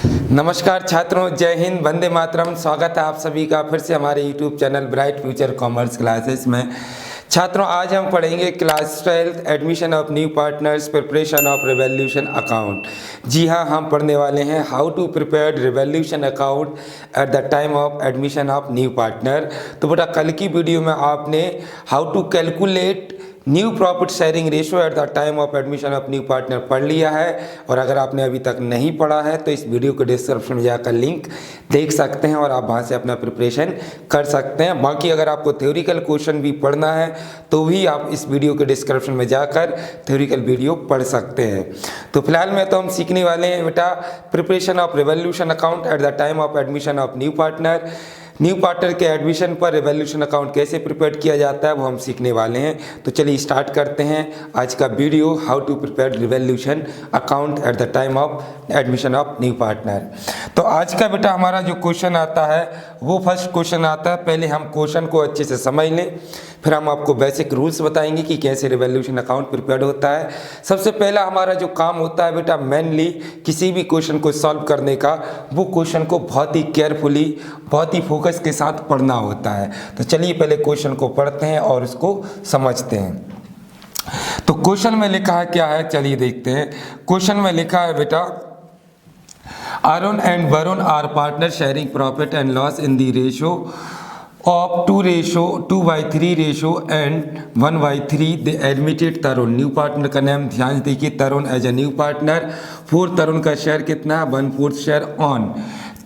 नमस्कार छात्रों, जय हिंद, वंदे मातरम। स्वागत है आप सभी का फिर से हमारे YouTube channel bright future commerce classes में। छात्रों, आज हम पढ़ेंगे class 12 admission of new partners, preparation of revaluation account. जी हाँ, हम पढ़ने वाले हैं how to prepare revolution account at the time of admission of new partner. तो बेटा, कल की वीडियो में आपने how to calculate new profit sharing ratio at the time of admission of new partner पढ़ लिया है, और अगर आपने अभी तक नहीं पढ़ा है तो इस वीडियो के डिस्क्रिप्शन में जाकर लिंक देख सकते हैं और आप वहां से अपना प्रिपरेशन कर सकते हैं। बाकी अगर आपको थ्योरिकल क्वेश्चन भी पढ़ना है तो भी आप इस वीडियो के डिस्क्रिप्शन में जाकर थ्योरिकल वीडियो पढ़ सकते हैं। तो फिलहाल में तो हम सीखने वाले हैं बेटा preparation of revaluation account at the time of admission of new partner. New partner के एडमिशन पर रिवॉल्यूशन अकाउंट कैसे प्रिपेयर किया जाता है वो हम सीखने वाले हैं। तो चलिए स्टार्ट करते हैं आज का video, how to prepare revolution account at the time of admission of new partner. तो आज का बेटा हमारा जो क्वेश्चन आता है वो फर्स्ट क्वेश्चन आता है। पहले हम क्वेश्चन को अच्छे से समझ लें, फिर हम आपको बेसिक रूल्स बताएंगे कि कैसे रिवॉल्यूशन अकाउंट प्रिपेयर होता है। सबसे पहला हमारा जो काम होता है बेटा मेनली किसी भी क्वेश्चन को सॉल्व करने का, वो क्वेश्चन को बहुत ही केयरफुली, बहुत ही फोकस के साथ पढ़ना होता है। तो चलिए पहले क्वेश्चन को पढ़ते हैं और उसको समझते हैं। तो क्वेश्चन में लिखा है क्या है, चलिए देखते हैं। क्वेश्चन में लिखा है बेटा Arun and Varun are partners sharing profit and loss in the ratio of 2:3 ratio and 1/3. They admitted Tarun, new partner का नाम ध्यान देखिए, Tarun as a new partner. Tarun का शेयर कितना है, 1/4 share on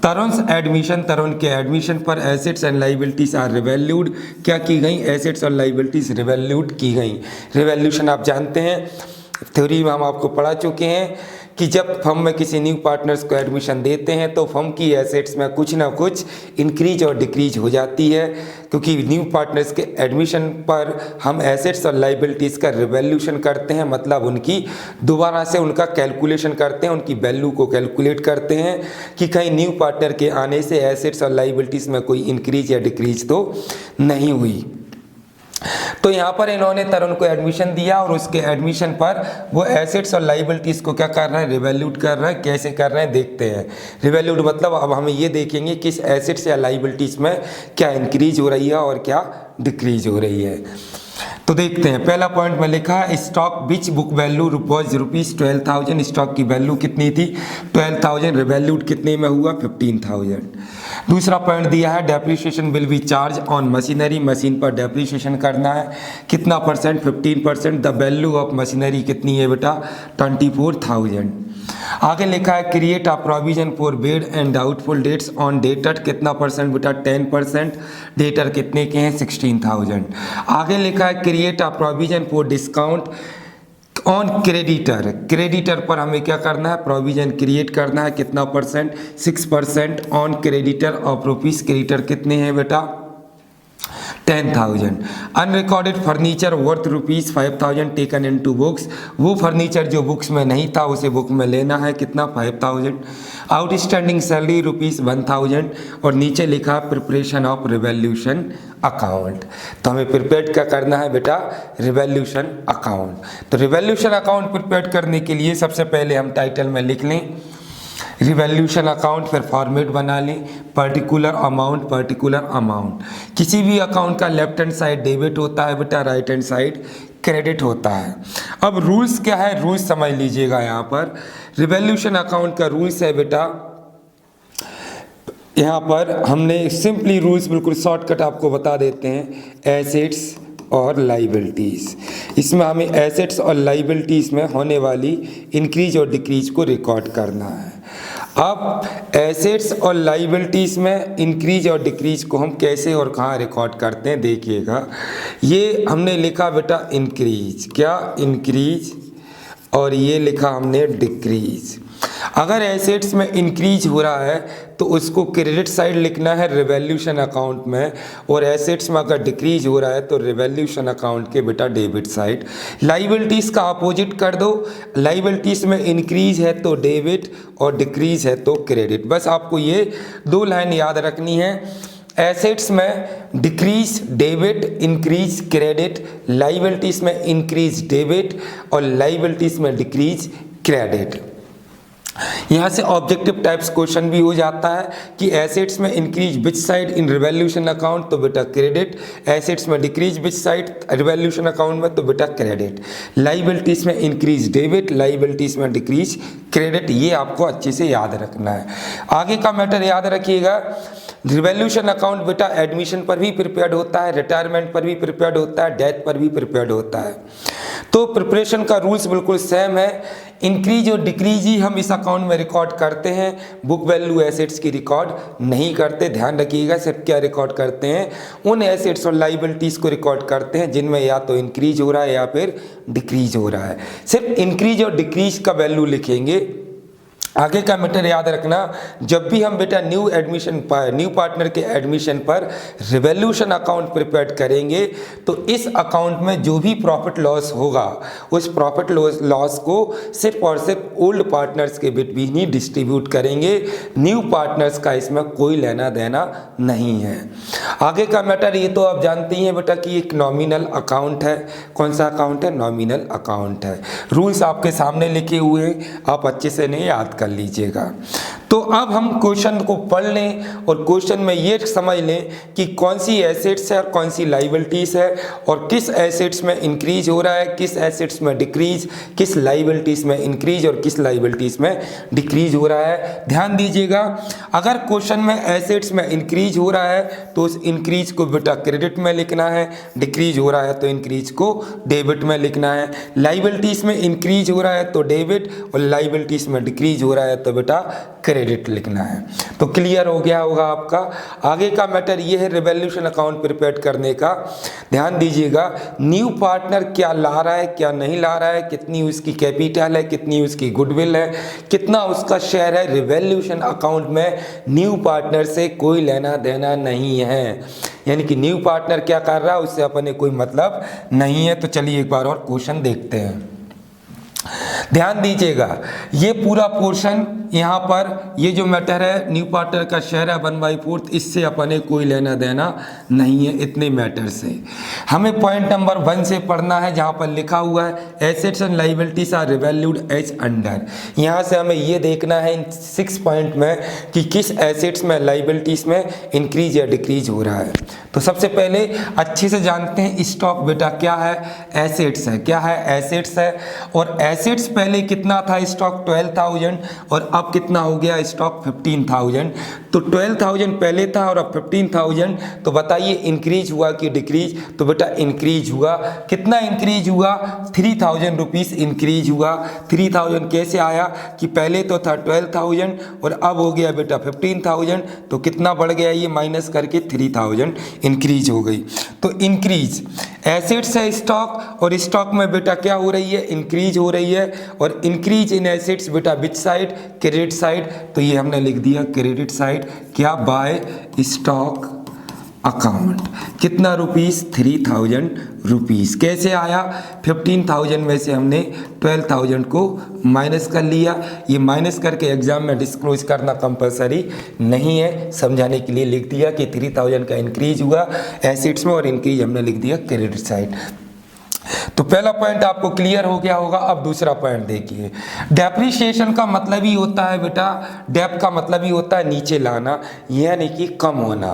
Tarun admission. Tarun के एडमिशन पर assets and liabilities are revalued. क्या की गई, एसेट्स और लाइबिलिटीज रिवैल्यूड की गई। रिवैल्यूशन आप जानते हैं, थ्योरी में हम आपको पढ़ा चुके हैं कि जब फर्म में किसी न्यू पार्टनर्स को एडमिशन देते हैं तो फर्म की एसेट्स में कुछ ना कुछ इंक्रीज और डिक्रीज हो जाती है, क्योंकि न्यू पार्टनर्स के एडमिशन पर हम एसेट्स और लाइबिलिटीज़ का रिवैल्यूशन करते हैं, मतलब उनकी दोबारा से उनका कैलकुलेशन करते हैं, उनकी वैल्यू को कैलकुलेट करते हैं कि कहीं न्यू पार्टनर के आने से एसेट्स और लाइबिलिटीज़ में कोई इंक्रीज या डिक्रीज तो नहीं हुई। तो यहाँ पर इन्होंने तरुण को एडमिशन दिया और उसके एडमिशन पर वो एसेट्स और लाइबिलिटीज़ को क्या कर रहे हैं, रिवैल्यूट कर रहे हैं। कैसे कर रहे हैं देखते हैं। रिवैल्यूट मतलब अब हम ये देखेंगे किस एसेट्स या लाइबिलिटीज़ में क्या इंक्रीज हो रही है और क्या डिक्रीज हो रही है। तो देखते हैं, पहला पॉइंट में लिखा है stock which book value was ₹12,000। Stock की वैल्यू कितनी थी, 12,000। रिवैल्यूड कितने में हुआ, 15,000। दूसरा पॉइंट दिया है depreciation will be charge on machinery. Machine पर डेप्रिसिएशन करना है, कितना percent, 15%। The value of machinery कितनी है बेटा, 24,000। आगे लिखा है create a provision for bed and doubtful dates on debtor. कितना परसेंट बेटा, 10%। डेटर कितने के हैं, 16,000। आगे लिखा है create a provision for discount on creditor. Creditor पर हमें क्या करना है, प्रोविजन क्रिएट करना है। कितना percent, 6%। On creditor of rupees, creditor कितने हैं बेटा, 10,000। Unrecorded furniture worth ₹5,000 taken into books. वो फर्नीचर जो बुक्स में नहीं था उसे बुक में लेना है, कितना, 5,000। Outstanding salary ₹1,000। और नीचे लिखा प्रिपरेशन ऑफ रिवॉल्यूशन अकाउंट। तो हमें प्रिपेयर क्या करना है बेटा, रिवॉल्यूशन अकाउंट। तो रिवॉल्यूशन अकाउंट प्रिपेयर करने के लिए सबसे पहले हम टाइटल में लिख लें रिवॉल्यूशन अकाउंट, फिर फॉर्मेट बना लें पर्टिकुलर अमाउंट, पर्टिकुलर अमाउंट। किसी भी अकाउंट का लेफ्ट हैंड साइड डेबिट होता है बेटा, राइट हैंड साइड क्रेडिट होता है। अब रूल्स क्या है, रूल्स समझ लीजिएगा। यहाँ पर रिवॉल्यूशन अकाउंट का रूल्स है बेटा, यहाँ पर हमने सिंपली रूल्स बिल्कुल शॉर्टकट आपको बता देते हैं। एसेट्स और लाइबिलिटीज़, इसमें हमें एसेट्स और लाइबिलिटीज़ में होने वाली इंक्रीज और डिक्रीज को रिकॉर्ड करना है। अब एसेट्स और लाइबिलिटीज़ में इंक्रीज और डिक्रीज को हम कैसे और कहाँ रिकॉर्ड करते हैं देखिएगा। ये हमने लिखा बेटा इंक्रीज, क्या इंक्रीज, और ये लिखा हमने डिक्रीज। अगर एसेट्स में इंक्रीज हो रहा है तो उसको क्रेडिट साइड लिखना है रिवॉल्यूशन अकाउंट में, और एसेट्स में अगर डिक्रीज हो रहा है तो रिवॉल्यूशन अकाउंट के बेटा डेबिट साइड। लाइबिलिटीज़ का अपोजिट कर दो, लाइबिलिटीज़ में इंक्रीज है तो डेबिट और डिक्रीज है तो क्रेडिट। बस आपको ये दो लाइन याद रखनी है। एसेट्स में decrease debit, increase credit. Liabilities में इंक्रीज डेबिट और लाइबिलिटीज़ में डिक्रीज क्रेडिट। यहाँ से ऑब्जेक्टिव टाइप्स क्वेश्चन भी हो जाता है कि एसेट्स में increase which side in revaluation account, तो बेटा क्रेडिट। एसेट्स में decrease which side revaluation account में, तो बेटा क्रेडिट। लाइबिलिटीज में इंक्रीज डेबिट, लाइबिलिटीज में डिक्रीज क्रेडिट। ये आपको अच्छे से याद रखना है। आगे का मैटर याद रखिएगा, रिवैल्यूएशन अकाउंट बेटा एडमिशन पर भी प्रिपेयर्ड होता है, रिटायरमेंट पर भी प्रिपेयर्ड होता है, डेथ पर भी प्रिपेयर्ड होता है। तो प्रिपरेशन का रूल्स बिल्कुल सेम है। इंक्रीज और डिक्रीज ही हम इस अकाउंट में रिकॉर्ड करते हैं, बुक वैल्यू एसेट्स की रिकॉर्ड नहीं करते। ध्यान रखिएगा, सिर्फ क्या रिकॉर्ड करते हैं, उन एसेट्स और लाइबिलिटीज़ को रिकॉर्ड करते हैं जिनमें या तो इंक्रीज हो रहा है या फिर डिक्रीज हो रहा है। सिर्फ इंक्रीज और डिक्रीज का वैल्यू लिखेंगे। आगे का मैटर याद रखना, जब भी हम बेटा न्यू पार्टनर के एडमिशन पर रिवैल्यूएशन अकाउंट प्रिपेयर करेंगे तो इस अकाउंट में जो भी प्रॉफिट लॉस होगा उस प्रॉफिट लॉस को सिर्फ और सिर्फ ओल्ड पार्टनर्स के बीच ही डिस्ट्रीब्यूट करेंगे। न्यू पार्टनर्स का इसमें कोई लेना देना नहीं है। आगे का मैटर ये तो आप जानते ही हैं बेटा कि एक नॉमिनल अकाउंट है। कौन सा अकाउंट है? नॉमिनल अकाउंट है। रूल्स आपके सामने लिखे हुए हैं, आप अच्छे से नहीं याद कर लीजिएगा। तो अब हम क्वेश्चन को पढ़ लें और क्वेश्चन में ये समझ लें कि कौन सी एसेट्स है और कौन सी लाइबिलिटीज है और किस एसेट्स में इंक्रीज हो रहा है, किस एसेट्स में डिक्रीज, किस लाइबिलिटीज में इंक्रीज और किस लाइबिलिटीज में डिक्रीज हो रहा है। ध्यान दीजिएगा, अगर क्वेश्चन में एसेट्स में इंक्रीज हो रहा है तो उस इंक्रीज को बेटा क्रेडिट में लिखना है, डिक्रीज हो रहा है तो इंक्रीज को डेबिट में लिखना है। लाइबिलिटीज में इंक्रीज हो रहा है तो डेबिट और लाइबिलिटीज में डिक्रीज हो रहा है तो बेटा क्रेडिट लिखना है। तो क्लियर हो गया होगा आपका। आगे का मैटर ये है रिवैल्यूएशन अकाउंट प्रिपेयर करने का। ध्यान दीजिएगा, न्यू पार्टनर क्या ला रहा है क्या नहीं ला रहा है, कितनी उसकी कैपिटल है, कितनी उसकी गुडविल है, कितना उसका शेयर है। रिवैल्यूएशन अकाउंट में न्यू पार्टनर से कोई लेना देना नहीं है, यानी कि न्यू पार्टनर क्या कर रहा है उससे अपने कोई मतलब नहीं है। तो चलिए एक बार और क्वेश्चन देखते हैं। ध्यान दीजिएगा, ये पूरा पोर्शन यहाँ पर ये जो मैटर है न्यू पार्टनर का शेयर है 1/4, इससे अपने कोई लेना देना नहीं है। इतने मैटर से हमें पॉइंट नंबर 1 से पढ़ना है जहाँ पर लिखा हुआ है assets and liabilities are revalued as under. यहाँ से हमें ये देखना है इन 6 पॉइंट में कि किस एसेट्स में लाइबिलिटीज में इंक्रीज या डिक्रीज हो रहा है। तो सबसे पहले अच्छे से जानते हैं स्टॉक बेटा क्या है, एसेट्स है। क्या है? एसेट्स है। और एसेट्स पहले कितना था स्टॉक? 12,000 और अब कितना हो गया स्टॉक? 15,000। तो 12,000 पहले था और अब 15,000। तो बताइए इंक्रीज हुआ कि डिक्रीज? तो बेटा इंक्रीज हुआ। कितना इंक्रीज हुआ? 3,000 रुपीज़ इंक्रीज हुआ। 3,000 कैसे आया कि पहले तो था 12,000 और अब हो गया बेटा 15,000। तो कितना बढ़ गया ये माइनस करके 3,000 इंक्रीज हो गई। तो इंक्रीज एसेट्स है स्टॉक और स्टॉक में बेटा क्या हो रही है? इंक्रीज हो रही है। और इंक्रीज इन एसेट्स बेटा विच साइड? Credit side. तो ये हमने लिख दिया क्रेडिट साइड। क्या? By stock account. कितना रुपीस? 3,000 रुपीज़। कैसे आया? 15,000 में से हमने 12,000 को माइनस कर लिया। ये माइनस करके एग्जाम में डिस्क्लोज करना कंपलसरी नहीं है, समझाने के लिए लिख दिया कि 3,000 का इंक्रीज हुआ एसेट्स में और इंक्रीज हमने लिख दिया क्रेडिट साइड। तो पहला पॉइंट आपको क्लियर हो गया होगा। अब दूसरा पॉइंट देखिए, डेप्रिसिएशन का मतलब ही होता है बेटा, डेप का मतलब ही होता है नीचे लाना, यानी कि कम होना।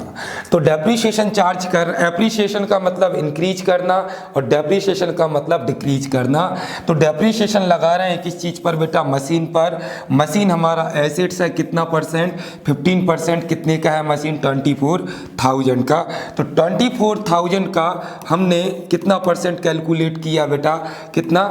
तो डेप्रिसिएशन चार्ज कर, एप्रिसिएशन का मतलब इंक्रीज करना और डेप्रिसिएशन का मतलब डिक्रीज करना। तो डेप्रिसिएशन लगा रहे हैं किस चीज़ पर बेटा? मशीन पर। मशीन हमारा एसेट्स है, कितना परसेंट? 15%। कितने का है मशीन? 24,000 का। तो 24,000 का हमने कितना परसेंट कैलकुलेट किया बेटा? कितना?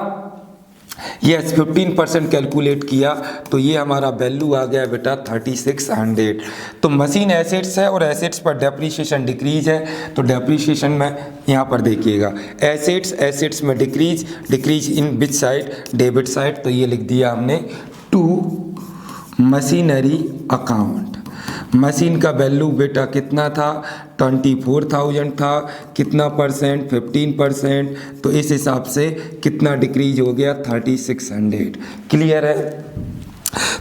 यस 15% कैलकुलेट किया। तो ये हमारा वैल्यू आ गया बेटा 3600। तो मशीन एसेट्स है और एसेट्स पर डेप्रिसिएशन डिक्रीज है। तो डेप्रिसिएशन में यहाँ पर देखिएगा एसेट्स में decrease in which side? Debit side. तो ये लिख दिया हमने टू मशीनरी अकाउंट। मशीन का वैल्यू बेटा कितना था? 24,000 था। कितना परसेंट? 15%। तो इस हिसाब से कितना डिक्रीज हो गया? 3600। क्लियर है?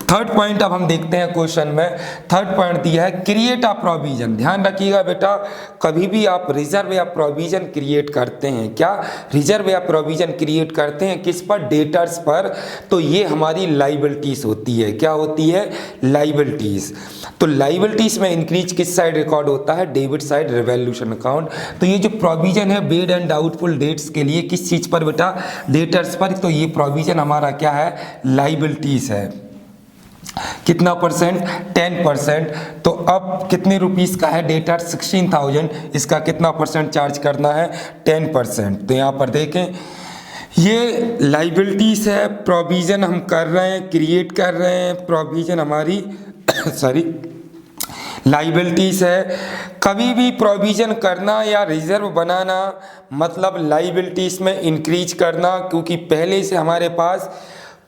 थर्ड पॉइंट अब हम देखते हैं क्वेश्चन में। थर्ड पॉइंट दिया है क्रिएट अ प्रोविजन। ध्यान रखिएगा बेटा, कभी भी आप रिजर्व या प्रोविजन क्रिएट करते हैं, क्या रिजर्व या प्रोविजन क्रिएट करते हैं किस पर, डेटर्स पर, तो ये हमारी लाइबिलिटीज होती है। क्या होती है, लाइबिलिटीज। तो लाइबिलिटीज में इंक्रीज किस साइड रिकॉर्ड होता है, डेबिट साइड, रिवॉल्यूशन अकाउंट। तो ये जो प्रोविजन है पेड एंड डाउटफुल डेट्स के लिए किस चीज पर बेटा, डेटर्स पर, तो ये प्रोविजन हमारा क्या है, लाइबिलिटीज है। कितना परसेंट, 10%। तो अब कितने रुपीस का है डेटर, 16,000, इसका कितना परसेंट चार्ज करना है, 10%। तो यहाँ पर देखें ये लाइबिलिटीज है, प्रोविजन हम कर रहे हैं, क्रिएट कर रहे हैं, प्रोविजन हमारी सॉरी लाइबिलिटीज है। कभी भी प्रोविजन करना या रिजर्व बनाना मतलब लाइबिलिटीज में इंक्रीज करना, क्योंकि पहले से हमारे पास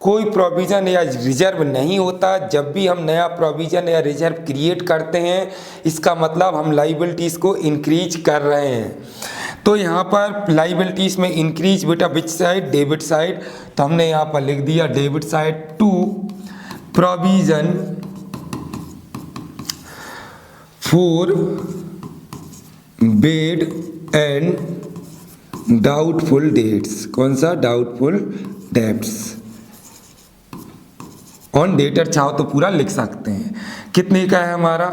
कोई प्रोविज़न या रिजर्व नहीं होता। जब भी हम नया प्रोविज़न या रिजर्व क्रिएट करते हैं इसका मतलब हम लाइबिलिटीज़ को इंक्रीज कर रहे हैं। तो यहाँ पर लाइबिलिटीज़ में इंक्रीज बेटा विच साइड, डेबिट साइड। तो हमने यहाँ पर लिख दिया debit side to provision for bad and doubtful debts. कौन सा, डाउटफुल डेट्स ऑन डेटर। चाहो तो पूरा लिख सकते हैं। कितने का है हमारा,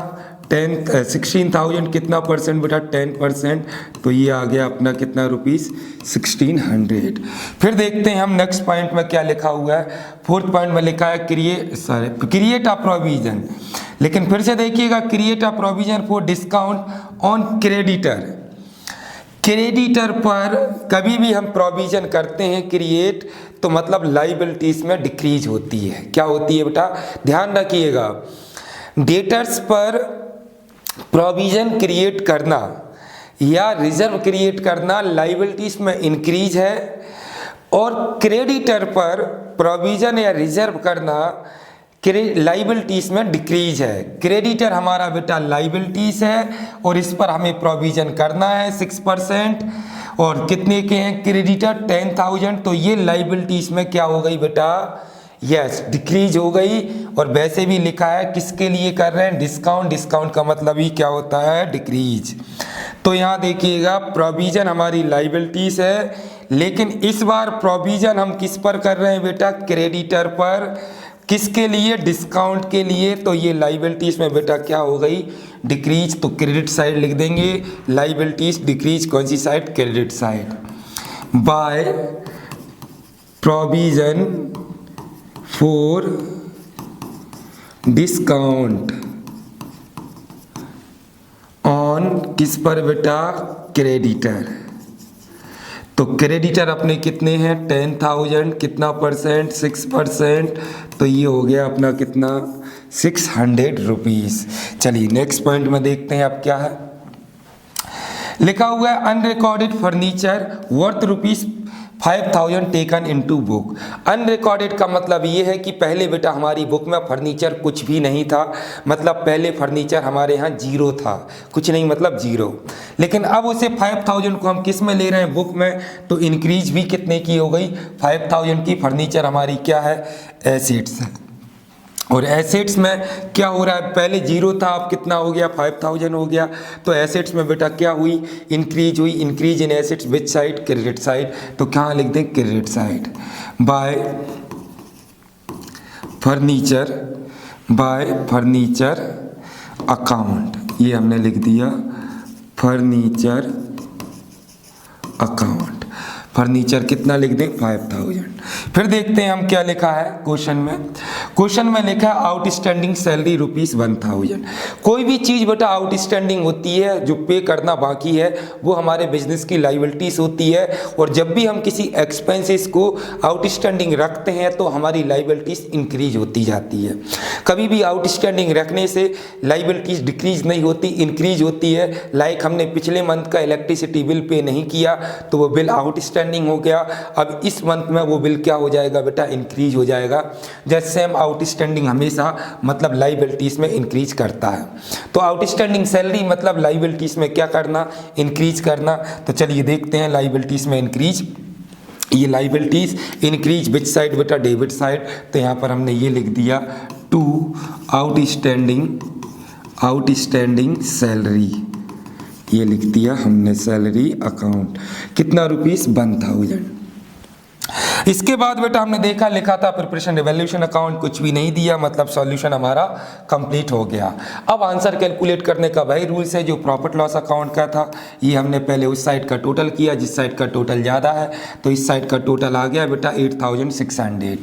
16,000, कितना परसेंट बेटा, 10%। तो ये आ गया अपना कितना रुपीस, 1600। फिर देखते हैं हम नेक्स्ट पॉइंट में क्या लिखा हुआ है। फोर्थ पॉइंट में लिखा है क्रिएट अ प्रोविजन। लेकिन फिर से देखिएगा, create a provision for discount on creditor. Creditor पर कभी भी हम प्रोविजन करते हैं क्रिएट, तो मतलब लाइबिलिटीज में डिक्रीज होती है। क्या होती है बेटा, ध्यान रखिएगा, डेटर्स पर प्रोविजन क्रिएट करना या रिजर्व क्रिएट करना लाइबिलिटीज में इंक्रीज है, और क्रेडिटर पर प्रोविजन या रिजर्व करना लाइबिलिटीज में डिक्रीज है। क्रेडिटर हमारा बेटा लाइबिलिटीज है और इस पर हमें प्रोविजन करना है 6%, और कितने के हैं क्रेडिटर, 10,000। तो ये लाइबिलिटीज में क्या हो गई बेटा, यस डिक्रीज हो गई। और वैसे भी लिखा है किसके लिए कर रहे हैं, डिस्काउंट। डिस्काउंट का मतलब ही क्या होता है, डिक्रीज। तो यहाँ देखिएगा प्रोविजन हमारी लाइबिलिटीज है, लेकिन इस बार प्रोविजन हम किस पर कर रहे हैं बेटा, क्रेडिटर पर। किसके लिए, डिस्काउंट के लिए। तो ये लाइबिलिटीज में बेटा क्या हो गई, डिक्रीज। तो क्रेडिट साइड लिख देंगे, लाइबिलिटीज डिक्रीज कौन सी side, credit side, by provision for discount on किस पर बेटा, क्रेडिटर। तो क्रेडिटर अपने कितने हैं, 10,000, कितना परसेंट, 6%। तो ये हो गया अपना कितना, 600 रुपीज़। चलिए नेक्स्ट पॉइंट में देखते हैं अब क्या है। लिखा हुआ है unrecorded furniture worth rupees 5,000 taken into book. Unrecorded का मतलब ये है कि पहले बेटा हमारी बुक में फर्नीचर कुछ भी नहीं था, मतलब पहले फर्नीचर हमारे यहाँ जीरो था, कुछ नहीं मतलब जीरो। लेकिन अब उसे 5,000 को हम किस में ले रहे हैं, बुक में। तो इंक्रीज भी कितने की हो गई, 5,000 की। फर्नीचर हमारी क्या है, एसेट्स है। और एसेट्स में क्या हो रहा है, पहले जीरो था, अब कितना हो गया, 5,000 हो गया। तो एसेट्स में बेटा क्या हुई, इंक्रीज हुई। Increase in assets which side, credit side. तो कहाँ लिख दें, credit side, bye furniture, bye furniture account. ये हमने लिख दिया फर्नीचर अकाउंट। फर्नीचर कितना लिख दें, 5,000। फिर देखते हैं हम क्या लिखा है क्वेश्चन में। क्वेश्चन में लिखा है आउटस्टैंडिंग सैलरी रुपीज़ 1,000। कोई भी चीज़ बेटा आउटस्टैंडिंग होती है, जो पे करना बाकी है, वो हमारे बिजनेस की लाइबिलिटीज होती है। और जब भी हम किसी एक्सपेंसेस को आउटस्टैंडिंग रखते हैं तो हमारी लाइबिलिटीज इंक्रीज होती जाती है। कभी भी आउटस्टैंडिंग रखने से लाइबिलिटीज डिक्रीज नहीं होती, इंक्रीज होती है। लाइक हमने पिछले मंथ का इलेक्ट्रिसिटी बिल पे नहीं किया तो वो बिल आउटस्टैंडिंग हो गया। अब इस मंथ में वो बिल क्या हो जाएगा बेटा, इंक्रीज हो जाएगा। जैसे हम आउटस्टैंडिंग हमेशा मतलब लाइबिलिटीज में इंक्रीज करता है। तो आउटस्टैंडिंग सैलरी मतलब लाइबिलिटीज में क्या करना, इंक्रीज करना। तो चलिए देखते हैं लाइबिलिटीज में इंक्रीज ये लाइबिलिटीज इंक्रीज विच साइड बेटा, डेबिट साइड। तो यहाँ पर हमने ये लिख दिया टू आउटस्टैंडिंग सैलरी, ये लिख दिया हमने सैलरी अकाउंट, कितना रुपीस 1000। इसके बाद बेटा हमने देखा लिखा था प्रिपरेशन रिवैल्यूएशन अकाउंट, कुछ भी नहीं दिया, मतलब सॉल्यूशन हमारा कंप्लीट हो गया। अब आंसर कैलकुलेट करने का वही रूल्स है जो प्रॉफिट लॉस अकाउंट का था। ये हमने पहले उस साइड का टोटल किया जिस साइड का टोटल ज़्यादा है, तो इस साइड का टोटल आ गया बेटा 8600।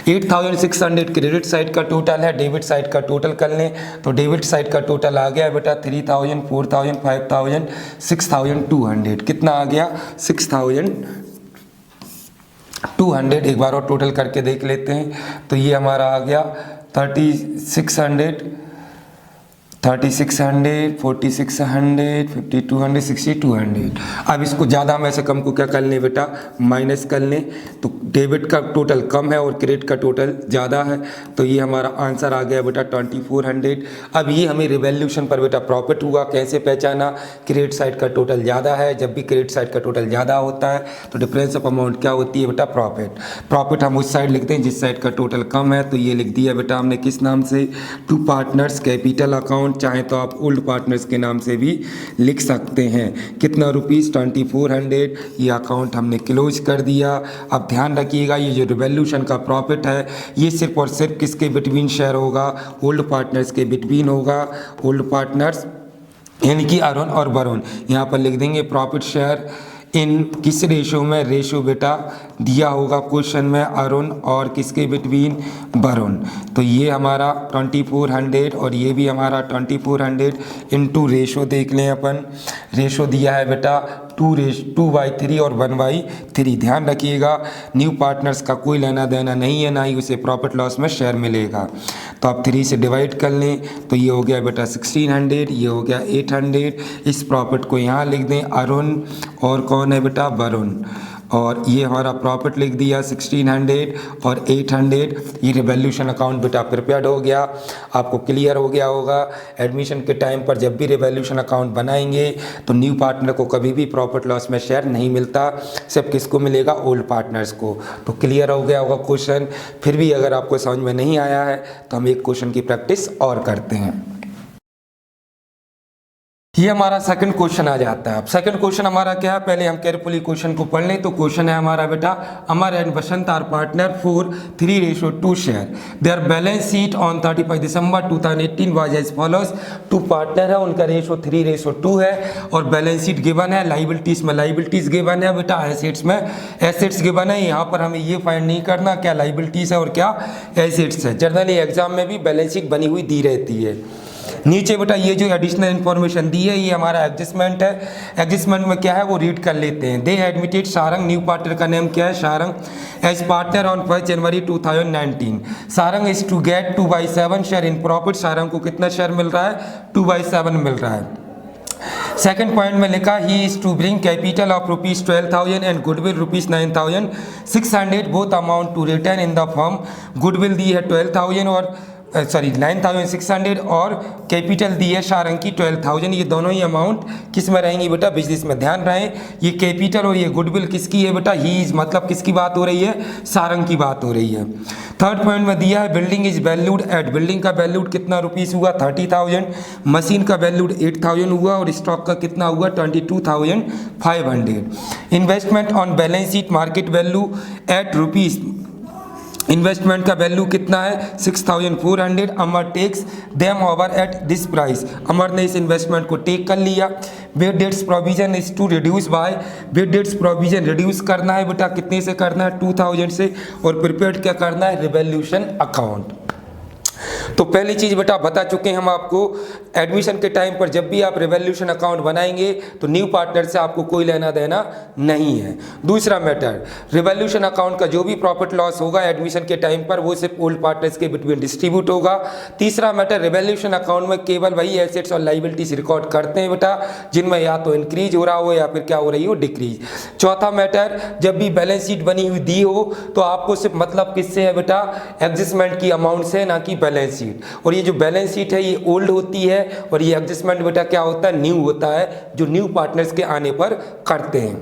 8600 क्रेडिट साइड का टोटल है, डेबिट साइड का टोटल कर लें तो डेबिट साइड का टोटल आ गया बेटा 3000, 4000, 5000, 6200। कितना आ गया 6200। एक बार और टोटल करके देख लेते हैं तो ये हमारा आ गया 3600, 4600, 4600, 5200, 6200। अब इसको ज़्यादा में से कम को क्या कर लें बेटा, माइनस कर लें। तो डेबिट का टोटल कम है और क्रेडिट का टोटल ज़्यादा है, तो ये हमारा आंसर आ गया बेटा 2400। अब ये हमें रिवैल्यूएशन पर बेटा प्रॉफिट हुआ। कैसे पहचाना, क्रेडिट साइड का टोटल ज़्यादा है, जब भी क्रेडिट साइड का टोटल ज़्यादा होता है तो डिफरेंस ऑफ अमाउंट क्या होती है बेटा, प्रॉफिट हम उस साइड लिखते हैं जिस साइड का टोटल कम है। तो ये लिख दिया बेटा हमने किस नाम से, टू पार्टनर्स कैपिटल अकाउंट, चाहे तो आप ओल्ड पार्टनर्स के नाम से भी लिख सकते हैं। कितना रुपीस 2400। ये अकाउंट हमने क्लोज कर दिया। अब ध्यान रखिएगा ये जो रिवैल्यूएशन का प्रॉफिट है ये सिर्फ और सिर्फ किसके बिटवीन शेयर होगा, ओल्ड पार्टनर्स के बिटवीन होगा। ओल्ड पार्टनर्स यानी कि अरुण और वरुण। यहाँ पर लिख देंगे प्रॉफिट शेयर इन किस रेशो में, रेशो बेटा दिया होगा क्वेश्चन में, अरुण और किसके बिटवीन, वरुण। तो ये हमारा 2400 और ये भी हमारा 2400 इनटू रेशो देख लें अपन। रेशो दिया है बेटा 2/3 और 1/3। ध्यान रखिएगा न्यू पार्टनर्स का कोई लेना देना नहीं है, ना ही उसे प्रॉफिट लॉस में शेयर मिलेगा। तो आप 3 से डिवाइड कर लें तो ये हो गया बेटा 1600, ये हो गया 800। इस प्रॉफिट को यहाँ लिख दें, अरुण और कौन है बेटा, वरुण। और ये हमारा प्रॉफिट लिख दिया 1600 और 800। ये रिवैल्यूएशन अकाउंट बेटा प्रिपेयर्ड हो गया। आपको क्लियर हो गया होगा एडमिशन के टाइम पर जब भी रिवैल्यूएशन अकाउंट बनाएंगे तो न्यू पार्टनर को कभी भी प्रॉफिट लॉस में शेयर नहीं मिलता, सिर्फ किसको मिलेगा, ओल्ड पार्टनर्स को। तो क्लियर हो गया होगा क्वेश्चन। फिर भी अगर आपको समझ में नहीं आया है तो हम एक क्वेश्चन की प्रैक्टिस और करते हैं। ये हमारा सेकंड क्वेश्चन आ जाता है। अब सेकंड क्वेश्चन हमारा क्या है, पहले हम केयरफुली क्वेश्चन को पढ़ लें। तो क्वेश्चन है हमारा बेटा, Amar and Basant are partner for 3:2 share. Their balance sheet on 31 December 2018 was as follows. 2 partner है, उनका रेशो 3:2 है और बैलेंस शीट गिवन है। लाइबिलिटीज में लाइबिलिटीज गिवन है बेटा, एसेट्स में एसेट्स गिवन है। यहाँ पर हमें ये फाइंड नहीं करना क्या लाइबिलिटीज है और क्या एसेट्स है। जनरली एग्जाम में भी बैलेंस शीट बनी हुई दी रहती है। नीचे बेटा ये जो एडिशनल इन्फॉर्मेशन दी है ये हमारा एडजस्टमेंट है। एडजस्टमेंट में क्या है वो रीड कर लेते हैं। They admitted Sarang, new partner का नेम क्या है, Sarang, as partner on 1 January 2019। Sarang is to get 2/7 share in profit. Sarang को कितना शेयर मिल रहा है, 2/7 मिल रहा है। सेकंड पॉइंट में लिखा he is to bring capital of rupees 12,000 and goodwill rupees 9,600 both amount to return in the form. Goodwill दी है 12,000 और 9,600 और कैपिटल दी है सारंग की 12,000। ये दोनों ही अमाउंट किस में रहेंगी बेटा, बिजनेस में। ध्यान रहे ये कैपिटल और ये गुडविल किसकी है बेटा, ही इज मतलब किसकी बात हो रही है, सारंग की बात हो रही है। थर्ड पॉइंट में दिया है building is valued at, building का वैल्यूड कितना रुपीस हुआ 30,000, मशीन का वैल्यूड 8,000 हुआ और स्टॉक का कितना हुआ 22,500। Investment on balance sheet market value at rupees, investment का वैल्यू कितना है 6,400। Amar takes them over at this price, Amar ने इस इन्वेस्टमेंट को टेक कर लिया। Bad debts provision is to reduce by, bad debts provision reduce करना है बेटा, कितने से करना है 2,000 से, और प्रिपेयर्ड क्या करना है, रिवैल्यूएशन अकाउंट। तो पहली चीज बेटा बता चुके हैं हम आपको, एडमिशन के टाइम पर जब भी आप रिवैल्यूएशन अकाउंट बनाएंगे तो न्यू पार्टनर से आपको कोई लेना देना नहीं है। दूसरा मैटर, रिवैल्यूएशन अकाउंट का जो भी प्रॉफिट लॉस होगा एडमिशन के टाइम पर वो सिर्फ ओल्ड पार्टनर्स के बिटवीन डिस्ट्रीब्यूट होगा। तीसरा मैटर, रिवैल्यूएशन अकाउंट में केवल वही एसेट्स और लाइबिलिटीज रिकॉर्ड करते हैं बेटा जिनमें या तो इंक्रीज हो रहा हो या फिर क्या हो रही हो, डिक्रीज। चौथा मैटर, जब भी बैलेंस शीट बनी हुई दी हो तो आपको सिर्फ मतलब किससे है बेटा, एडजस्टमेंट की अमाउंट से, ना कि बैलेंस शीट। और ये जो बैलेंस शीट है ये ओल्ड होती है और ये एडजस्टमेंट बेटा क्या होता है, न्यू होता है, जो न्यू पार्टनर्स के आने पर करते हैं।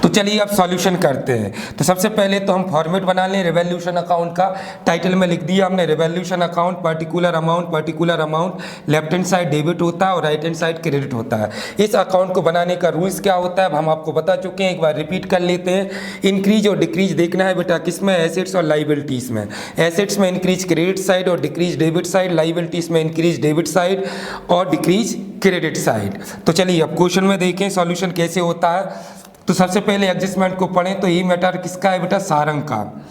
तो चलिए अब सॉल्यूशन करते हैं। तो सबसे पहले तो हम फॉर्मेट बना लें रिवॉल्यूशन अकाउंट का। टाइटल में लिख दिया हमने revolution account, particular amount left hand side debit होता है और राइट हैंड साइड क्रेडिट होता है। इस अकाउंट को बनाने का रूल्स क्या होता है अब हम आपको बता चुके हैं, एक बार रिपीट कर लेते हैं। इंक्रीज और डिक्रीज देखना है बेटा किसमें, एसेट्स और लाइबिलिटीज में। एसेट्स में इंक्रीज क्रेडिट साइड और डिक्रीज डेबिट साइड, लाइबिलिटीज में इंक्रीज डेबिट साइड और डिक्रीज क्रेडिट साइड। तो चलिए अब क्वेश्चन में देखें सॉल्यूशन कैसे होता है। तो सबसे पहले एडजस्टमेंट को पढ़ें तो ये मैटर किसका है बेटा, सारंग का।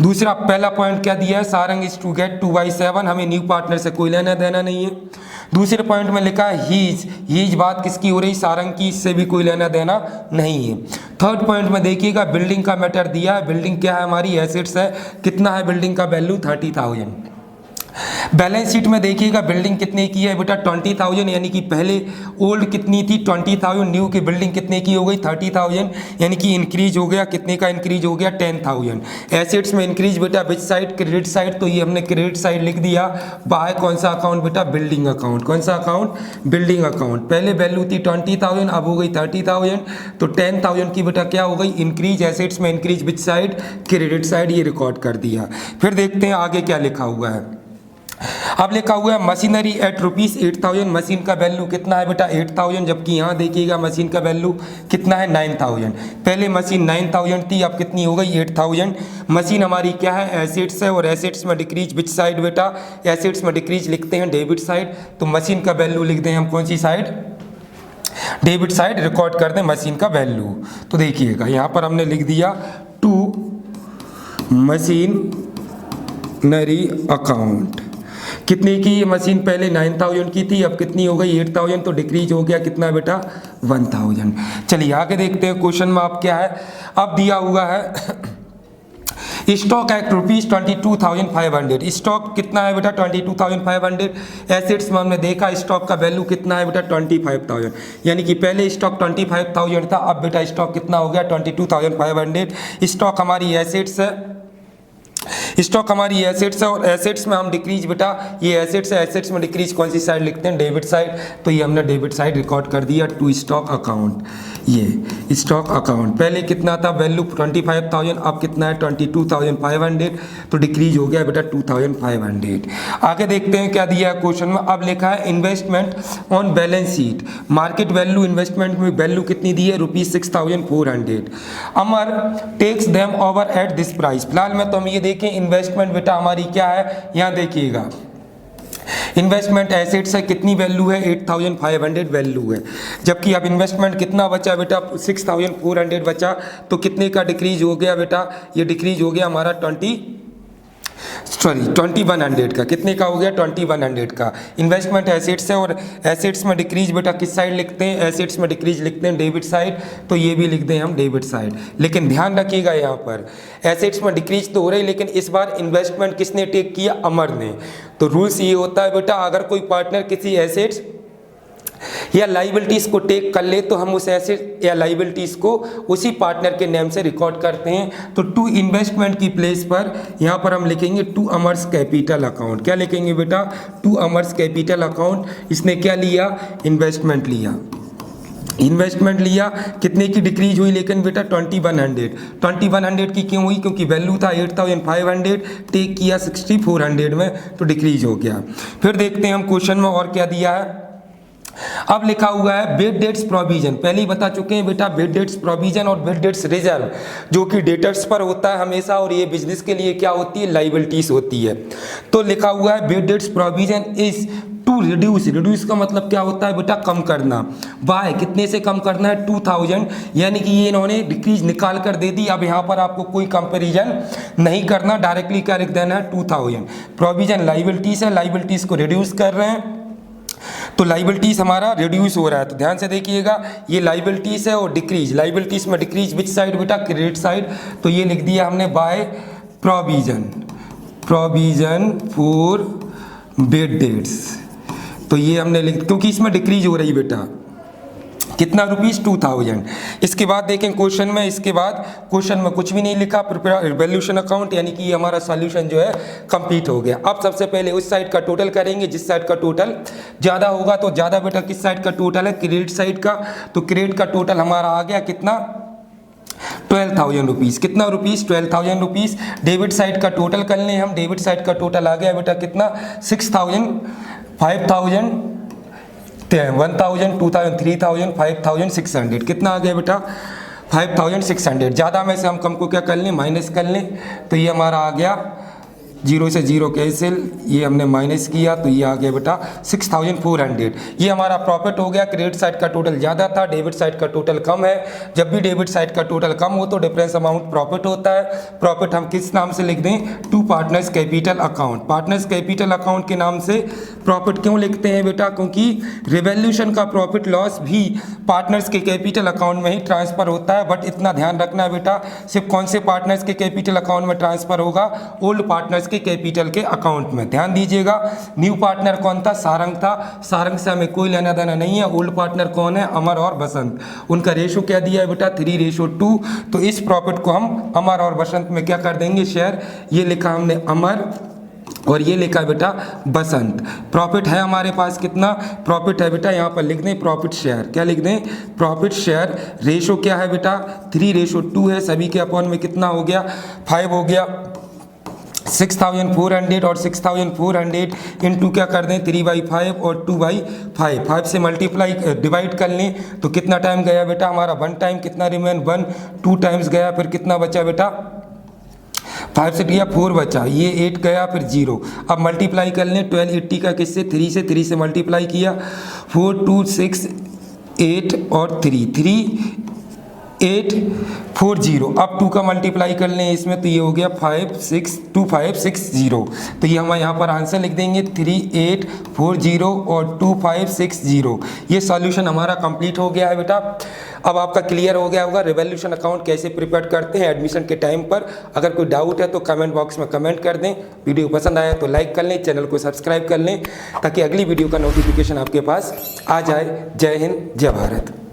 दूसरा पहला पॉइंट क्या दिया है, सारंग इज टू गेट 2/7, हमें न्यू पार्टनर से कोई लेना देना नहीं है। दूसरे पॉइंट में लिखा है हीज बात किसकी हो रही, सारंग की, इससे भी कोई लेना देना नहीं है। थर्ड पॉइंट में देखिएगा बिल्डिंग का मैटर दिया है। बिल्डिंग क्या है, हमारी एसेट्स है। कितना है बिल्डिंग का वैल्यू, 30,000। बैलेंस शीट में देखिएगा बिल्डिंग कितने की है बेटा, 20,000, यानी कि पहले ओल्ड कितनी थी 20,000, न्यू की बिल्डिंग कितने की हो गई 30,000, यानी कि इंक्रीज हो गया, कितने का इंक्रीज हो गया 10,000। एसेट्स में इंक्रीज बेटा विच साइड, क्रेडिट साइड, तो ये हमने क्रेडिट साइड लिख दिया। बाय कौन सा अकाउंट बेटा, बिल्डिंग अकाउंट। कौन सा अकाउंट, बिल्डिंग अकाउंट। पहले वैल्यू थी 20,000, अब हो गई 30,000, तो 10,000 की बेटा क्या हो गई इंक्रीज। एसेट्स में increase which side, credit side, ये रिकॉर्ड कर दिया। फिर देखते हैं आगे क्या लिखा हुआ है। अब लिखा हुआ है मशीनरी एट ₹8,000, मशीन का वैल्यू कितना है बेटा 8,000, जबकि यहाँ देखिएगा मशीन का वैल्यू कितना है 9,000। पहले मशीन 9,000 थी, अब कितनी हो गई 8,000। मशीन हमारी क्या है, एसेट्स है, और एसेट्स में डिक्रीज विच साइड बेटा, एसेट्स में डिक्रीज लिखते हैं डेबिट साइड, तो मशीन का वैल्यू लिख दें हम कौन सी साइड, डेबिट साइड, रिकॉर्ड कर दें मशीन का वैल्यू। तो देखिएगा यहाँ पर हमने लिख दिया टू मशीनरी अकाउंट। कितने की ये मशीन, पहले 9,000 की थी, अब कितनी हो गई 8,000, तो डिक्रीज हो गया कितना बेटा 1,000। चलिए आगे देखते हैं क्वेश्चन में आप क्या है। अब दिया हुआ है स्टॉक एट ₹22,500, स्टॉक कितना है बेटा 22,500। एसेट्स में हमने देखा स्टॉक का वैल्यू कितना है बेटा 25,000, यानी कि पहले स्टॉक 25,000 था, अब बेटा स्टॉक कितना हो गया 22,500। स्टॉक हमारी एसेट्स है, स्टॉक हमारी एसेट्स है, और एसेट्स में हम डिक्रीज बेटा, ये एसेट्स है, एसेट्स में डिक्रीज कौन सी साइड लिखते हैं, डेबिट साइड, तो ये हमने डेबिट साइड रिकॉर्ड कर दिया टू स्टॉक अकाउंट। ये स्टॉक अकाउंट पहले कितना था वैल्यू 25,000, अब कितना है 22,500, तो डिक्रीज हो गया बेटा 2,500। आगे देखते हैं क्या दिया है क्वेश्चन में। अब लिखा है investment on balance sheet, market value investment में वैल्यू कितनी दी है ₹6,400। Amar takes them over at this price. फिलहाल में तो हम ये देखें इन्वेस्टमेंट बेटा हमारी क्या है, यहाँ देखिएगा इन्वेस्टमेंट एसेट्स है, कितनी वैल्यू है 8,500 वैल्यू है, जबकि अब इन्वेस्टमेंट कितना बचा बेटा 6,400 बचा, तो कितने का डिक्रीज हो गया बेटा, ये डिक्रीज हो गया हमारा 2100 का। कितने का हो गया 2100 का। इन्वेस्टमेंट एसेट्स है, और एसेट्स में डिक्रीज बेटा किस साइड लिखते हैं, एसेट्स में डिक्रीज लिखते हैं डेबिट साइड, तो ये भी लिख दें हम डेबिट साइड। लेकिन ध्यान रखिएगा यहाँ पर एसेट्स में डिक्रीज तो हो रही, लेकिन इस बार इन्वेस्टमेंट किसने टेक किया, अमर ने। तो रूल्स ये होता है बेटा अगर कोई पार्टनर किसी एसेट्स या लाइबिलिटीज को टेक कर ले तो हम उस एसेट या लाइबिलिटीज को उसी पार्टनर के नेम से रिकॉर्ड करते हैं। तो टू इन्वेस्टमेंट की प्लेस पर यहाँ पर हम लिखेंगे टू अमर्स कैपिटल अकाउंट। क्या लिखेंगे बेटा, टू अमर्स कैपिटल अकाउंट। इसने क्या लिया, इन्वेस्टमेंट लिया, इन्वेस्टमेंट लिया, कितने की डिक्रीज हुई लेकिन बेटा 2100 की क्यों हुई, क्योंकि वैल्यू था 8,500, टेक किया 6,400 में, तो डिक्रीज हो गया। फिर देखते हैं हम क्वेश्चन में और क्या दिया है। अब लिखा हुआ है बेड डेट्स प्रोविजन, पहले ही बता चुके हैं बेटा बेड डेट्स प्रोविजन और बेड डेट्स रिजर्व जो कि डेटर्स पर होता है हमेशा, और ये बिजनेस के लिए क्या होती है, लाइबिलिटीज होती है। तो लिखा हुआ है bad debts provision is to reduce, reduce का मतलब क्या होता है बेटा कम करना, बाय कितने से कम करना है 2,000, यानी कि ये इन्होंने डिक्रीज निकाल कर दे दी। अब यहाँ पर आपको कोई कंपैरिजन नहीं करना, डायरेक्टली क्या लिख देना है 2,000। प्रोविजन लाइबिलिटीज है, लाइबिलिटीज को रिड्यूस कर रहे हैं, तो लाइबिलिटीज हमारा रिड्यूस हो रहा है। तो ध्यान से देखिएगा ये लाइबिलिटीज है और डिक्रीज, लाइबिलिटीज में डिक्रीज विच साइड बेटा, क्रेडिट साइड, तो ये लिख दिया हमने by provision, provision for bad debts, तो ये हमने लिख, क्योंकि इसमें डिक्रीज हो रही बेटा कितना ₹2,000। इसके बाद देखें क्वेश्चन में, इसके बाद क्वेश्चन में कुछ भी नहीं लिखा, रिवॉल्यूशन अकाउंट, यानी कि हमारा सॉल्यूशन जो है कंप्लीट हो गया। अब सबसे पहले उस साइड का टोटल करेंगे जिस साइड का टोटल ज़्यादा होगा, तो ज़्यादा बेटा किस साइड का टोटल है, क्रेडिट साइड का, तो क्रेडिट का टोटल हमारा आ गया कितना 12,000 रुपीज़। कितना रुपीज़? 12,000 रुपीज़। डेबिट साइड का टोटल कर लें हम। डेबिट साइड का टोटल आ गया बेटा कितना? 6,000, 5,000, 1,000, 2,000, 3,000, 5,600। कितना आ गया बेटा? 5,600। ज़्यादा में से हम कम को क्या कर लें? माइनस कर लें। तो ये हमारा आ गया, जीरो से जीरो कैंसिल, ये हमने माइनस किया तो ये आ गया बेटा 6,400। ये हमारा प्रॉफिट हो गया। क्रेडिट साइड का टोटल ज़्यादा था, डेबिट साइड का टोटल कम है। जब भी डेबिट साइड का टोटल कम हो तो डिफरेंस अमाउंट प्रॉफिट होता है। प्रॉफिट हम किस नाम से लिख दें? To partners capital account. Partners capital account के नाम से प्रॉफिट क्यों लिखते हैं बेटा? क्योंकि रिवॉल्यूशन का प्रॉफिट लॉस भी पार्टनर्स के कैपिटल अकाउंट में ही ट्रांसफर होता है। बट इतना ध्यान रखना है बेटा, सिर्फ कौन से पार्टनर्स के कैपिटल अकाउंट में ट्रांसफर होगा? ओल्ड पार्टनर्स के कैपिटल के अकाउंट में। ध्यान दीजिएगा। न्यू पार्टनर कौन था? सारंग था। सारंग से हमें कोई लेना देना नहीं है। ओल्ड पार्टनर कौन है? अमर और बसंत। उनका रेशो क्या दिया है बेटा? 3:2। तो इस प्रॉफिट को हम अमर और बसंत में क्या कर देंगे? शेयर। ये लिखा हमने अमर और ये लिखा है बेटा बसंत। प्रॉफिट है हमारे पास कितना? प्रॉफिट है बेटा, यहाँ पर लिख दें प्रॉफिट शेयर। क्या लिख दें? Profit share. रेशो क्या है बेटा? 3:2 है। सभी के अपॉन में कितना हो गया? 5 हो गया। 6,400 और 6,400 इंटू क्या कर दें? 3/5 और 2/5। 5 से मल्टीप्लाई डिवाइड कर लें तो कितना टाइम गया बेटा हमारा? 1 टाइम। कितना रिमेन? 1। 2 टाइम्स गया, फिर कितना बचा बेटा? 5 से किया 4 बचा, ये 8 गया, फिर 0। अब मल्टीप्लाई कर लें 1280 का किससे? 3 से मल्टीप्लाई किया। 4, 2, 6, 8 और 3, 8, 4, 0। अब 2 का मल्टीप्लाई कर लें इसमें तो ये हो गया 5,6,2,5,6,0। तो ये हम यहाँ पर आंसर लिख देंगे 3,8,4,0 और 2,5,6,0। ये सॉल्यूशन हमारा कंप्लीट हो गया है बेटा। अब आपका क्लियर हो गया होगा रिवॉल्यूशन अकाउंट कैसे प्रिपेयर करते हैं एडमिशन के टाइम पर। अगर कोई डाउट है तो कमेंट बॉक्स में कमेंट कर दें। वीडियो पसंद आया तो लाइक कर लें, चैनल को सब्सक्राइब कर लें ताकि अगली वीडियो का नोटिफिकेशन आपके पास आ जाए। जय हिंद, जय भारत।